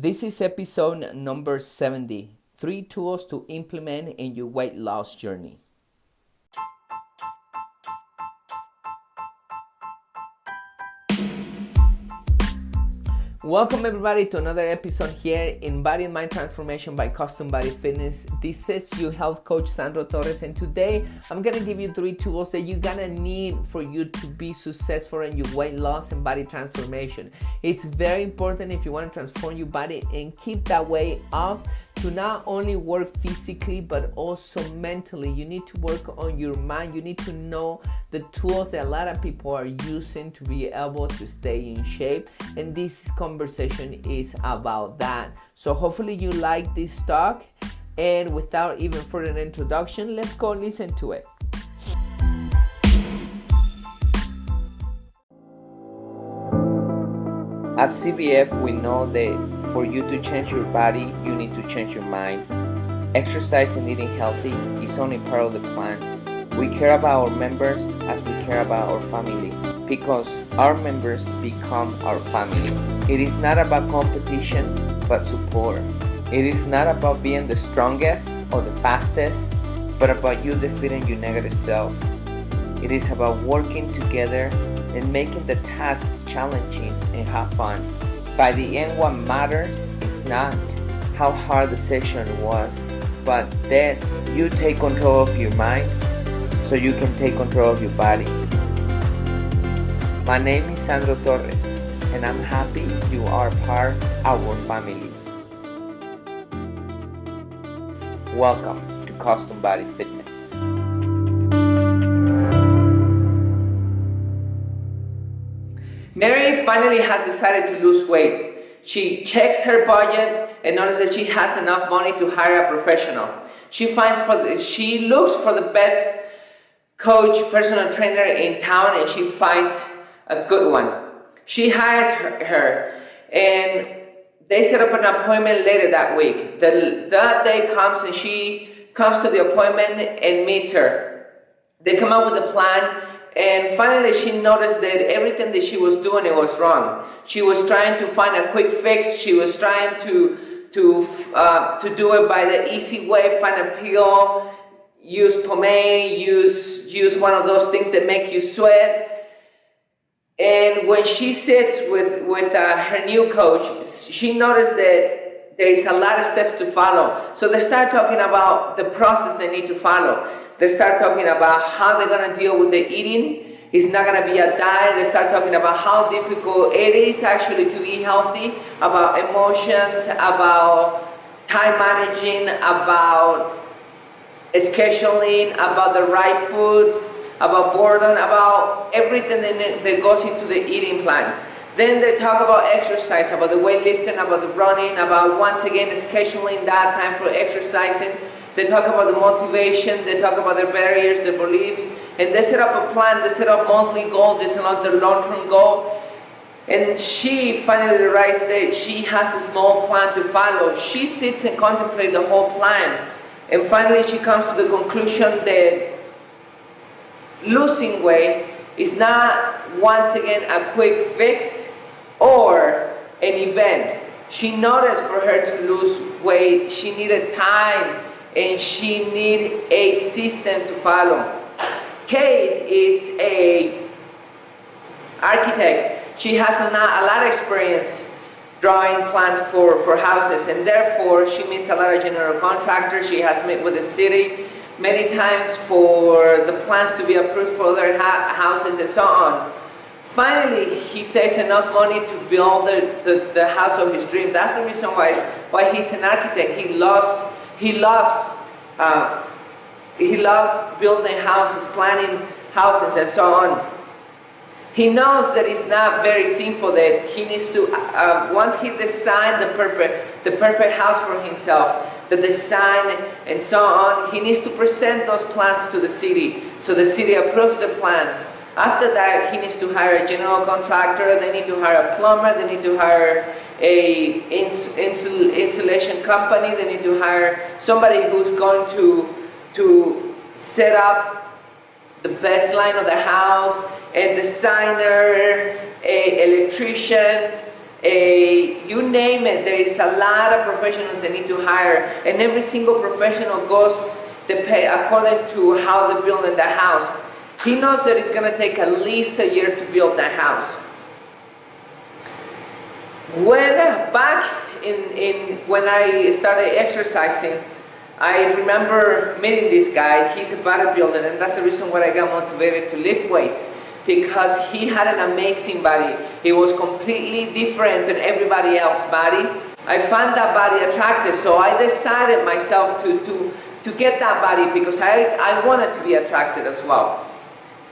This is episode number 70, 3 tools to implement in your weight loss journey. Welcome everybody to another episode here in Body and Mind Transformation by Custom Body Fitness. This is your health coach Sandro Torres, and today I'm gonna give you 3 tools that you're gonna need for you to be successful in your weight loss and body transformation. It's very important if you want to transform your body and keep that weight off, to not only work physically but also mentally. You need to work on your mind. You need to know the tools that a lot of people are using to be able to stay in shape, and this conversation is about that. So hopefully you like this talk, and without even further introduction, let's go listen to it. At CBF, we know that for you to change your body, you need to change your mind. Exercise and eating healthy is only part of the plan. We care about our members as we care about our family, because our members become our family. It is not about competition, but support. It is not about being the strongest or the fastest, but about you defeating your negative self. It is about working together and making the task challenging and have fun. By the end, what matters is not how hard the session was, but that you take control of your mind so you can take control of your body. My name is Sandro Torres, and I'm happy you are part of our family. Welcome to Custom Body Fitness. Mary finally has decided to lose weight. She checks her budget and notices that she has enough money to hire a professional. She looks for the best coach, personal trainer in town, and she finds a good one. She hires her, and they set up an appointment later that week. That day comes, and she comes to the appointment and meets her. They come up with a plan. And finally, she noticed that everything that she was doing, it was wrong. She was trying to find a quick fix. She was trying to do it by the easy way, find a pill, use pomade, use one of those things that make you sweat. And when she sits with her new coach, she noticed that there is a lot of steps to follow. So they start talking about the process they need to follow. They start talking about how they're going to deal with the eating. It's not going to be a diet. They start talking about how difficult it is actually to eat healthy, about emotions, about time managing, about scheduling, about the right foods, about boredom, about everything that goes into the eating plan. Then they talk about exercise, about the weightlifting, about the running, about once again scheduling that time for exercising. They talk about the motivation, they talk about their barriers, their beliefs, and they set up a plan, they set up monthly goals, they set up their long-term goal. And she finally realized that she has a small plan to follow. She sits and contemplates the whole plan. And finally she comes to the conclusion that losing weight is not once again a quick fix or an event. She noticed for her to lose weight, she needed time, and she needs a system to follow. Kate is an architect. She has a lot of experience drawing plans for houses, and therefore she meets a lot of general contractors. She has met with the city many times for the plans to be approved for other houses and so on. Finally, he saves enough money to build the house of his dream. That's the reason why he's an architect. He loves building houses, planning houses, and so on. He knows that it's not very simple, that he needs to, once he designed the perfect house for himself, the design and so on, he needs to present those plans to the city. So the city approves the plans. After that, he needs to hire a general contractor, they need to hire a plumber, they need to hire a insulation company, they need to hire somebody who's going to set up the best line of the house, a designer, a electrician, you name it. There is a lot of professionals that need to hire, and every single professional goes according to how they build in the house. He knows that it's going to take at least a year to build that house. When I started exercising, I remember meeting this guy. He's a bodybuilder, and that's the reason why I got motivated to lift weights, because he had an amazing body. It was completely different than everybody else's body. I found that body attractive, so I decided myself to get that body because I wanted to be attracted as well.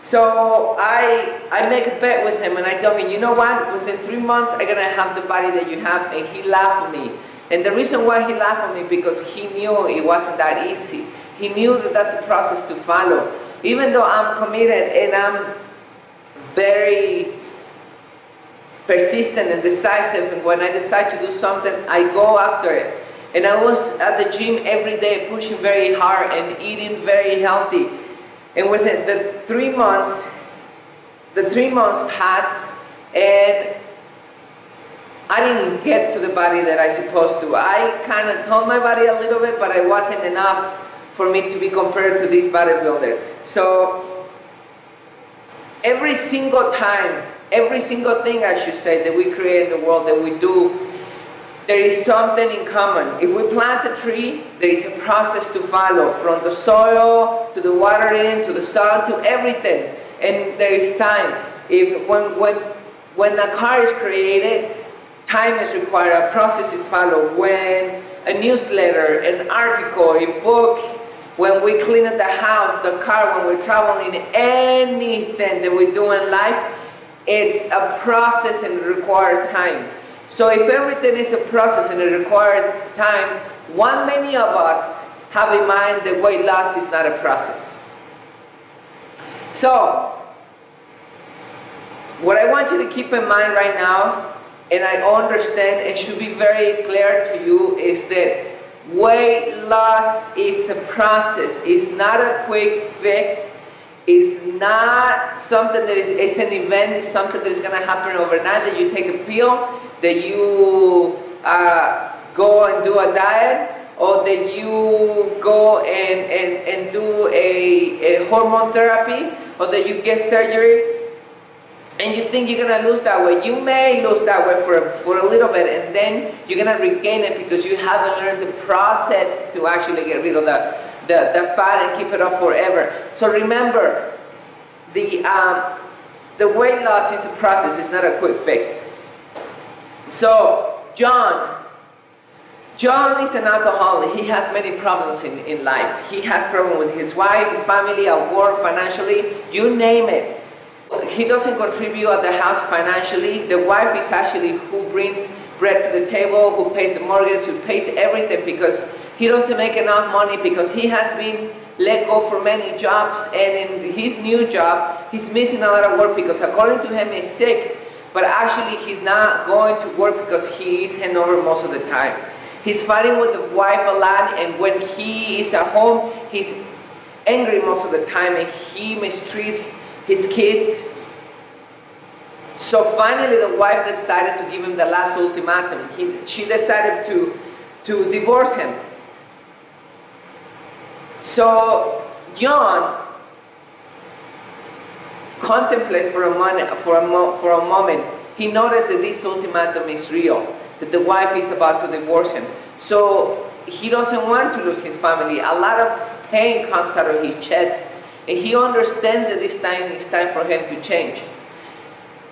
So I make a bet with him, and I tell him, you know what, within 3 months I'm gonna have the body that you have. And he laughed at me. And the reason why he laughed at me, because he knew it wasn't that easy. He knew that that's a process to follow. Even though I'm committed and I'm very persistent and decisive, and when I decide to do something, I go after it. And I was at the gym every day, pushing very hard and eating very healthy. And within the 3 months passed, and I didn't get to the body that I supposed to. I kind of told my body a little bit, but it wasn't enough for me to be compared to this bodybuilder. So every single time, every single thing I should say that we create in the world, that we do, there is something in common. If we plant a tree, there is a process to follow, from the soil to the watering to the sun to everything, and there is time. When a car is created, time is required, a process is followed. When a newsletter, an article, a book, when we clean up the house, the car, when we're traveling, anything that we do in life, it's a process and it requires time. So if everything is a process and it requires time, what many of us have in mind that weight loss is not a process. So what I want you to keep in mind right now, and I understand it should be very clear to you, is that weight loss is a process. It's not a quick fix. It's not something that it's an event. It's something that is going to happen overnight, that you take a pill, that you go and do a diet, or that you go and do a hormone therapy, or that you get surgery, and you think you're going to lose that weight. You may lose that weight for a little bit, and then you're going to regain it because you haven't learned the process to actually get rid of the fat and keep it off forever. So remember, the weight loss is a process. It's not a quick fix. So John is an alcoholic. He has many problems in life. He has problems with his wife, his family, at work, financially, you name it. He doesn't contribute at the house financially. The wife is actually who brings bread to the table, who pays the mortgage, who pays everything, because he doesn't make enough money, because he has been let go for many jobs, and in his new job he's missing a lot of work because according to him he's sick, but actually he's not going to work because he is hangover most of the time. He's fighting with the wife a lot, and when he is at home he's angry most of the time, and he mistreats his kids. So finally the wife decided to give him the last ultimatum. She decided to divorce him. So John contemplates for a moment. He noticed that this ultimatum is real, that the wife is about to divorce him. So he doesn't want to lose his family. A lot of pain comes out of his chest, and he understands that this time is time for him to change.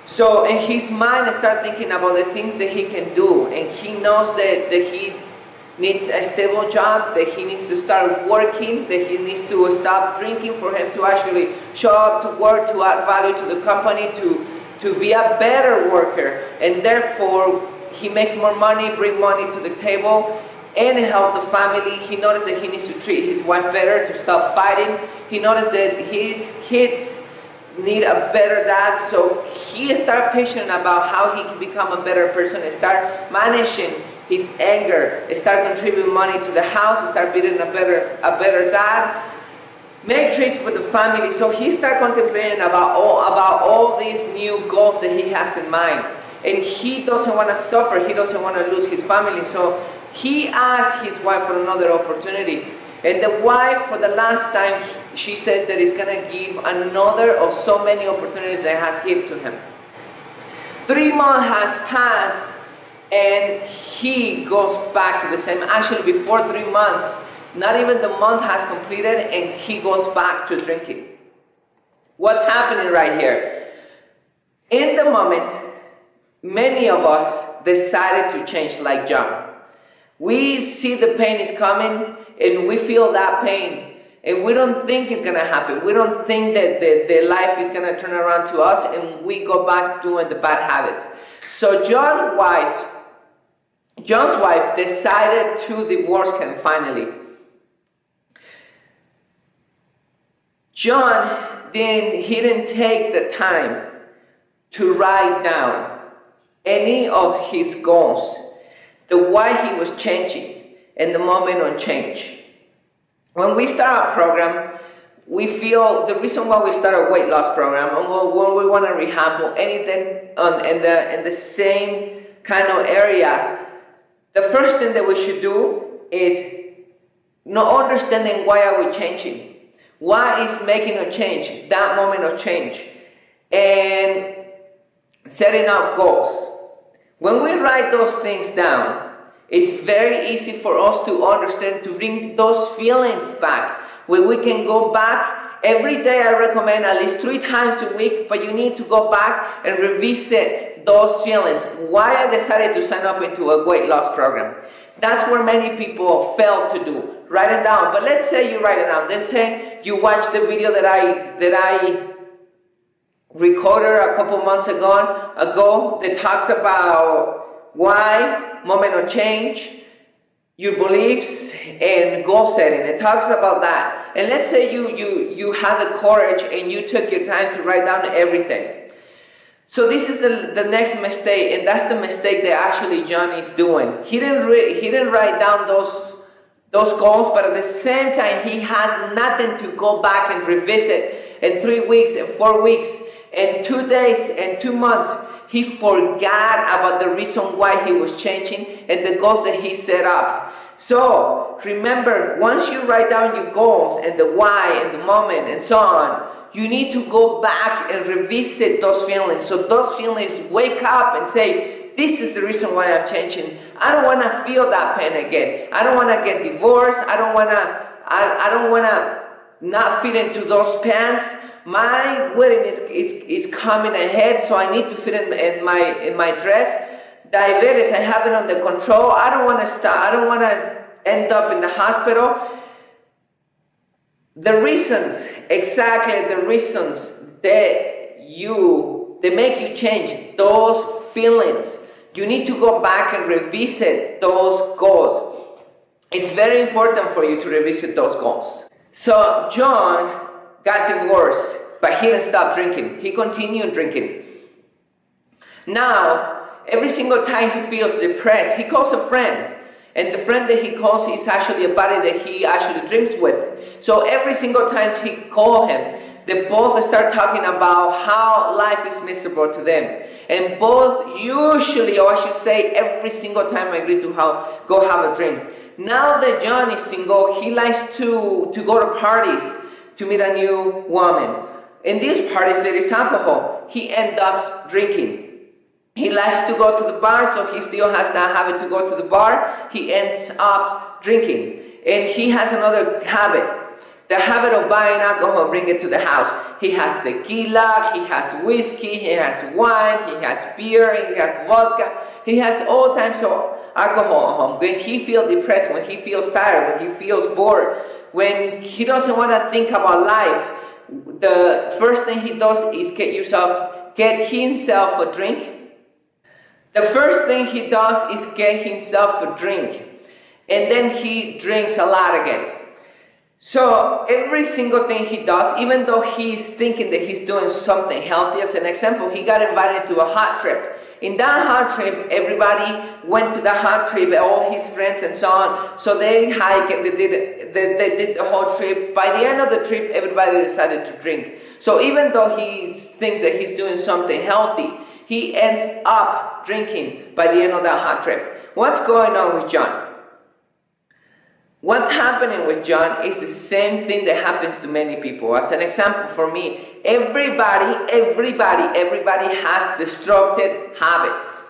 So in his mind starts thinking about the things that he can do, and he knows that he needs a stable job, that he needs to start working, that he needs to stop drinking for him to actually show up to work, to add value to the company, to be a better worker, and therefore he makes more money, bring money to the table, and help the family. He noticed that he needs to treat his wife better, to stop fighting. He noticed that his kids need a better dad, so he started patient about how he can become a better person, and start managing his anger, start contributing money to the house, start being a better dad, make treats with the family. So he started contemplating about all these new goals that he has in mind. and he doesn't want to suffer, he doesn't want to lose his family. So he asked his wife for another opportunity. And the wife, for the last time, she says that he's going to give another of so many opportunities that has given to him. 3 months has passed, and he goes back to the same. Actually, before 3 months, not even the month has completed, and he goes back to drinking. What's happening right here? In the moment, many of us decided to change like John. We see the pain is coming, and we feel that pain, and we don't think it's going to happen. We don't think that the life is going to turn around to us, and we go back doing the bad habits. So John's wife decided to divorce him finally. John didn't take the time to write down any of his goals, the why he was changing, and the moment on change. When we start a program, we feel the reason why we start a weight loss program, and when we want to rehab or anything in the same kind of area, the first thing that we should do is not understanding why are we changing. Why is making a change, that moment of change, and setting up goals. When we write those things down, it's very easy for us to understand, to bring those feelings back, where we can go back. Every day I recommend at least 3 times a week, but you need to go back and revisit those feelings. Why I decided to sign up into a weight loss program. That's where many people fail to do. Write it down. But let's say you write it down. Let's say you watch the video that I recorded a couple months ago that talks about why, moment of change, your beliefs, and goal setting. It talks about that. And let's say you had the courage and you took your time to write down everything. So this is the next mistake, and that's the mistake that actually John is doing. He didn't write down those goals, but at the same time, he has nothing to go back and revisit. In 3 weeks, and 4 weeks, and 2 days, and 2 months, he forgot about the reason why he was changing and the goals that he set up. So remember, once you write down your goals and the why and the moment and so on, you need to go back and revisit those feelings. So those feelings wake up and say, this is the reason why I'm changing. I don't want to feel that pain again. I don't want to get divorced. I don't want to not fit into those pants. My wedding is coming ahead, so I need to fit in my dress. Diabetes, I have it under control. I don't want to stop. I don't want to end up in the hospital. The reasons, exactly the reasons that make you change those feelings. You need to go back and revisit those goals. It's very important for you to revisit those goals. So John got divorced, but he didn't stop drinking. He continued drinking. Now, every single time he feels depressed, he calls a friend. And the friend that he calls is actually a buddy that he actually drinks with. So every single time he calls him, they both start talking about how life is miserable to them. And both usually, or I should say every single time, agree to go have a drink. Now that John is single, he likes to go to parties to meet a new woman. In these parties, there is alcohol. He ends up drinking. He likes to go to the bar, so he still has that habit to go to the bar. He ends up drinking. And he has another habit. The habit of buying alcohol and bring it to the house. He has tequila, he has whiskey, he has wine, he has beer, he has vodka. He has all types of alcohol at home. When he feels depressed, when he feels tired, when he feels bored, when he doesn't want to think about life, the first thing he does is get himself a drink. The first thing he does is get himself a drink. And then he drinks a lot again. So every single thing he does, even though he's thinking that he's doing something healthy, as an example, he got invited to a hot trip. In that hot trip, everybody went to the hot trip, all his friends and so on. So they hiked and they did the whole trip. By the end of the trip, everybody decided to drink. So even though he thinks that he's doing something healthy, he ends up drinking by the end of that hot trip. What's going on with John? What's happening with John is the same thing that happens to many people. As an example, for me, everybody has destructive habits.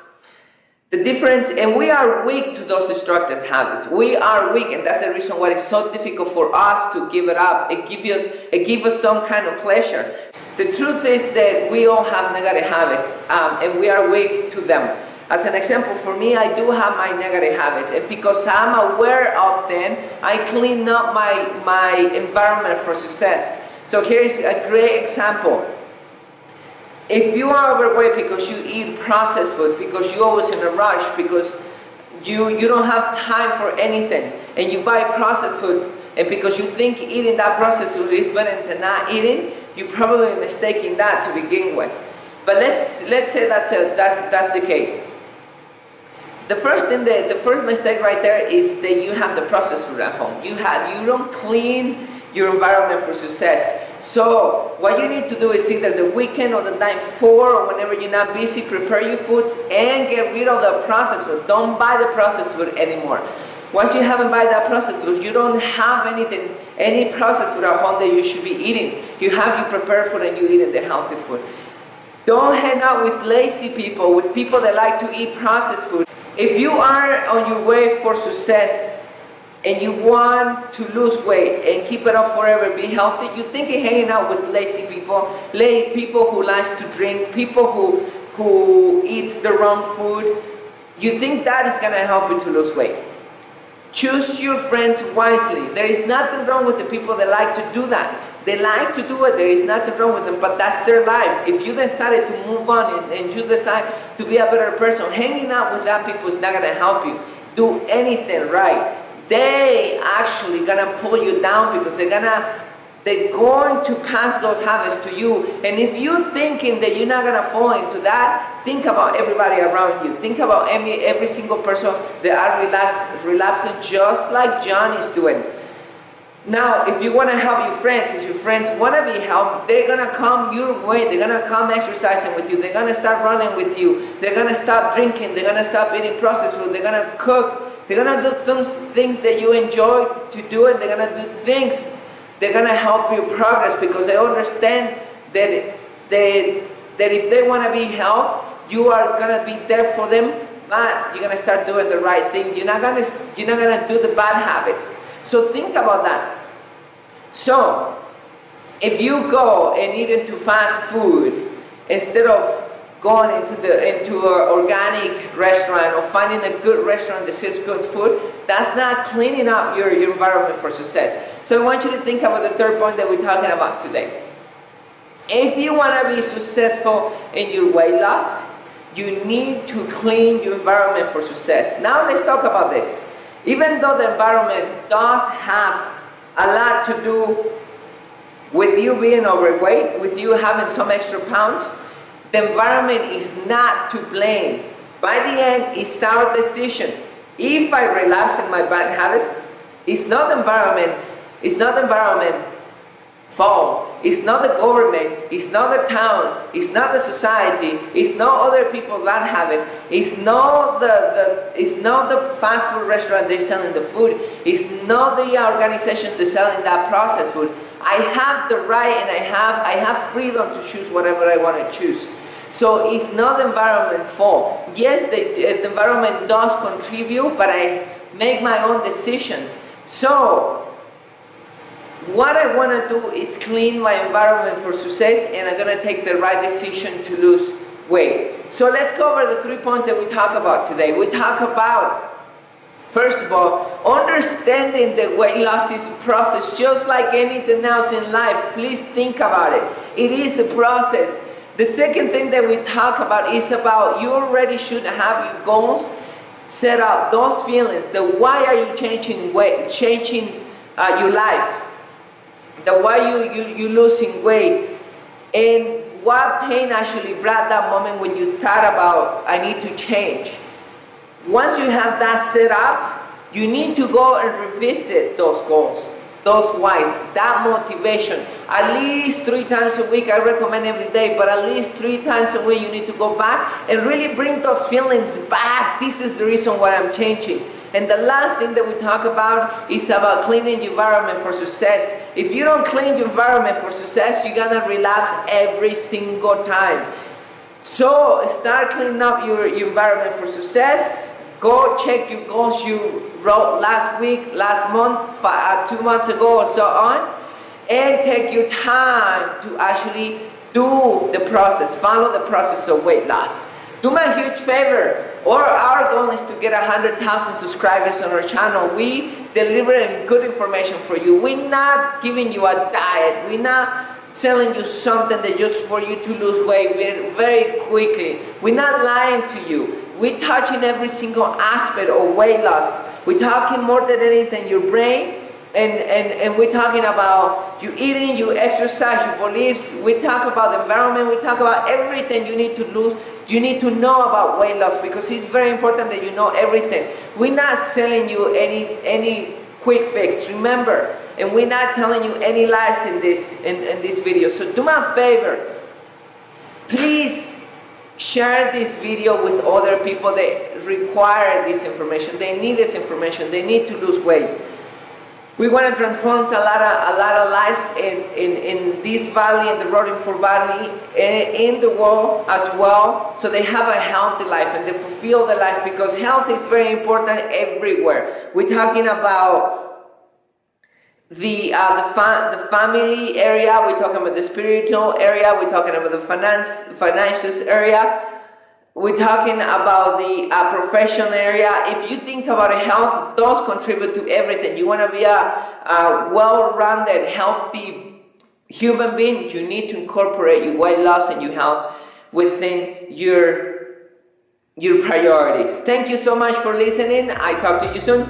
The difference, and we are weak to those destructive habits. We are weak, and that's the reason why it's so difficult for us to give it up. It gives us some kind of pleasure. The truth is that we all have negative habits, and we are weak to them. As an example, for me, I do have my negative habits, and because I'm aware of them, I clean up my environment for success. So here's a great example. If you are overweight because you eat processed food, because you're always in a rush, because you don't have time for anything, and you buy processed food, and because you think eating that processed food is better than not eating, you're probably mistaking that to begin with. But let's say that's the case. The first mistake right there is that you have the processed food at home. You don't clean your environment for success. So what you need to do is either the weekend or the night before, or whenever you're not busy, prepare your foods and get rid of the processed food. Don't buy the processed food anymore. Once you haven't buy that processed food, you don't have any processed food at home that you should be eating. You have your prepared food and you eat the healthy food. Don't hang out with lazy people, with people that like to eat processed food. If you are on your way for success and you want to lose weight and keep it up forever, be healthy, you think of hanging out with lazy people who likes to drink, people who eats the wrong food, you think that is going to help you to lose weight. Choose your friends wisely. There is nothing wrong with the people that like to do that. They like to do it, there is nothing wrong with them, but that's their life. If you decided to move on and you decide to be a better person, hanging out with that people is not going to help you do anything right. They actually going to pull you down because they're going to pass those habits to you. And if you're thinking that you're not going to fall into that, think about everybody around you. Think about every single person that are relapsing just like John is doing. Now, if you want to help your friends, if your friends want to be helped, they're going to come your way. They're going to come exercising with you. They're going to start running with you. They're going to stop drinking. They're going to stop eating processed food. They're going to cook. They're going to do things that you enjoy to do, and they're going to do things. They're going to help you progress because they understand that if they want to be helped, you are going to be there for them. But you're going to start doing the right thing. You're not going to do the bad habits. So think about that. So, if you go and eat into fast food instead of going into an organic restaurant or finding a good restaurant that serves good food, that's not cleaning up your environment for success. So I want you to think about the third point that we're talking about today. If you want to be successful in your weight loss, you need to clean your environment for success. Now let's talk about this. Even though the environment does have a lot to do with you being overweight, with you having some extra pounds, the environment is not to blame. By the end, it's our decision. If I relapse in my bad habits, it's not the environment fault. It's not the government, it's not the town, it's not the society, it's not other people that have it, it's not the fast food restaurant they're selling the food, it's not the organizations that are selling that processed food. I have the right and I have freedom to choose whatever I want to choose. So it's not the environment fault. Yes, the environment does contribute, but I make my own decisions. So what I want to do is clean my environment for success, and I'm going to take the right decision to lose weight. So let's go over the 3 points that we talk about today. We talk about, first of all, understanding that weight loss is a process just like anything else in life. Please think about it. It is a process. The second thing that we talk about is about you already should have your goals set up, those feelings, the why are you changing weight, changing your life. The why you losing weight, and what pain actually brought that moment when you thought about I need to change. Once you have that set up, you need to go and revisit those goals. those whys, that motivation. At least 3 times a week, I recommend every day, but at least 3 times a week you need to go back and really bring those feelings back. This is the reason why I'm changing. And the last thing that we talk about is about cleaning your environment for success. If you don't clean your environment for success, you're gonna relapse every single time. So start cleaning up your environment for success. Go check your goals you wrote last week, last month, 2 months ago, or so on, and take your time to actually do the process, follow the process of weight loss. Do me a huge favor. Our goal is to get 100,000 subscribers on our channel. We deliver good information for you. We're not giving you a diet. We're not selling you something that just for you to lose weight very quickly. We're not lying to you. We're touching every single aspect of weight loss. We're talking more than anything your brain, and we're talking about you eating, you exercise, your beliefs. We talk about the environment. We talk about everything you need to lose. You need to know about weight loss, because it's very important that you know everything. We're not selling you any quick fix, remember, and we're not telling you any lies in this video. So do me a favor, please share this video with other people that require this information. They need this information. They need to lose weight. We want to transform a lot of lives in this valley, in the Rutherford Valley, in the world as well, so they have a healthy life and they fulfill the life, because health is very important everywhere. We're talking about the family area, we're talking about the spiritual area, we're talking about the finances area, we're talking about the professional area. If you think about health, those contribute to everything. You want to be a well-rounded, healthy human being, you need to incorporate your weight loss and your health within your priorities. Thank you so much for listening. I talk to you soon.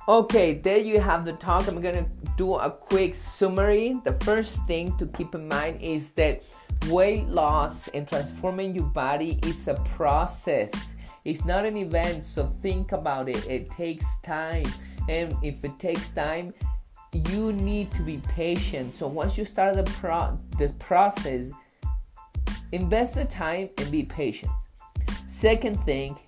Okay, there you have the talk. I'm gonna do a quick summary. The first thing to keep in mind is that weight loss and transforming your body is a process. It's not an event, so think about it. It takes time, and if it takes time, you need to be patient. So once you start this process, invest the time and be patient. Second thing,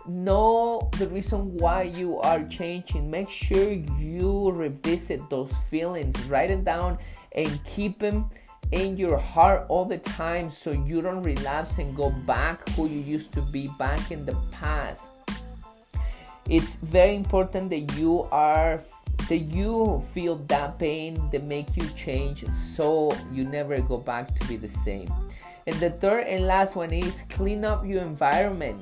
know the reason why you are changing. Make sure you revisit those feelings, write it down, and keep them in your heart all the time, so you don't relapse and go back who you used to be back in the past. It's very important that you feel that pain that make you change, so you never go back to be the same. And the third and last one is clean up your environment.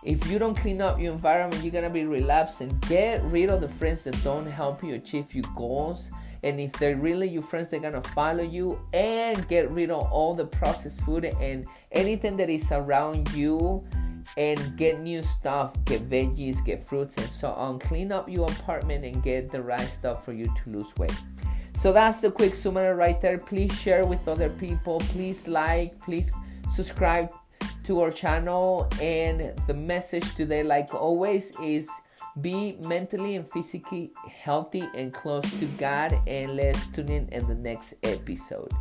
If you don't clean up your environment, you're gonna be relapsing. Get rid of the friends that don't help you achieve your goals. And if they're really your friends, they're gonna follow you. And get rid of all the processed food and anything that is around you. And get new stuff, get veggies, get fruits, and so on. Clean up your apartment and get the right stuff for you to lose weight. So that's the quick summary right there. Please share with other people. Please like, please subscribe to our channel. And the message today, like always, is be mentally and physically healthy and close to God. And let's tune in the next episode.